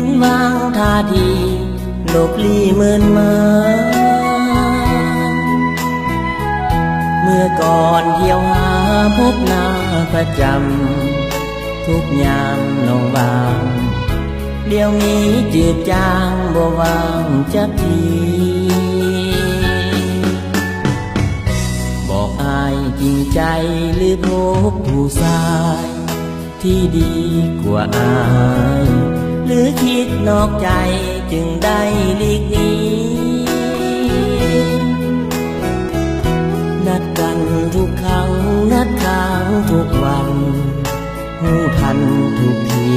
นวางท่าทีหลบลี่เมินมาเมื่อก่อนเที่ยวหาพบหน้าประจำทุกยามน้องวางเดี๋ยวนี้จืดจางบ่วางจักทีบอกอายจริงใจหรือพบผู้ชายที่ดีกว่าอายหรือคิดนอกใจจึงได้หลีกหนีนัดกันทุกครั้งนัดค้างทุกวันหูทันทุกที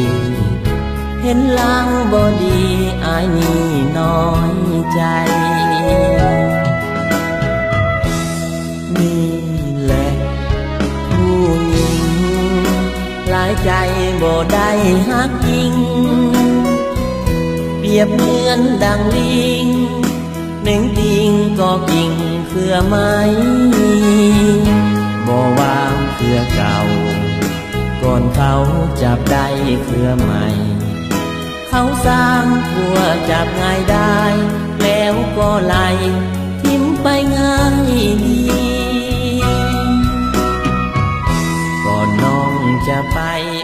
เห็นลางบ่ดีอายนี่น้อยใจนี่แหละผู้หญิงหลายใจบ่ได้ฮักจริงเปรียบเหมือนดังลิงเน่งติงก็กิ่งเครือไม้บ่วางเครือเก่าก่อนเขาจับได้เครือใหม่เขาสร้างผัวจับง่ายได้แล้วก็ไล่ทิ้มไปง่ายดีก่อนน้องจะไป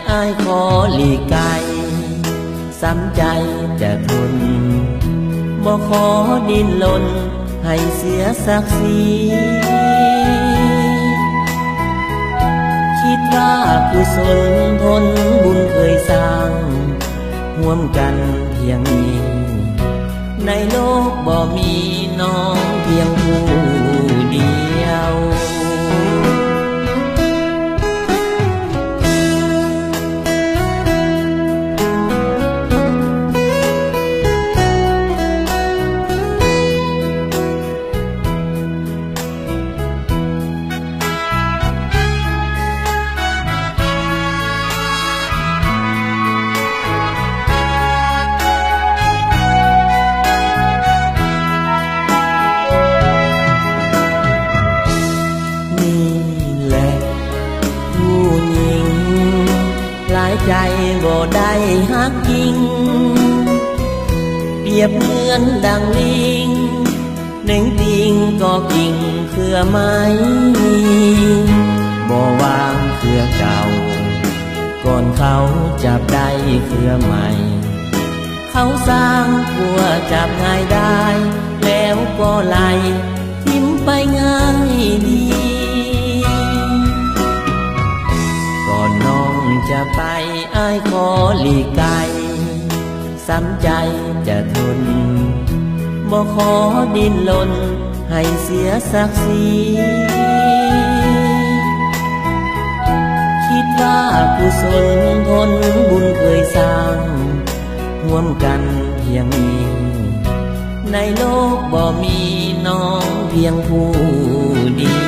อ้ายขอหลีกไกลซ้ำใจจะทนบ่ขอดิ้นรนให้เสียศักดิ์ศรีคิดว่ากุศลผลบุญเคยสร้างร่วมกันเพียงนี้ในโลกบ่มีน้องเพียงผู้เดียวใจบ่ได้ฮักจริงเปรียบเหมือนดังลิงเน่งติงก็กิ่งเครือไม้บ่วางเครือเก่าก่อนเขาจับได้เครือใหม่เขาสร้างผัวจับง่ายได้แล้วก็ไล่ทิ้มไปง่ายดีก่อนน้องจะไปอ้ายขอหลีกไกลซ้ำใจจะทนบ่ขอดิ้นรนให้เสียศักดิ์ศรีคิดว่ากุศลผลบุญเคยสร้างร่วมกันเพียงนี้ในโลกบ่มีน้องเพียงผู้เดียว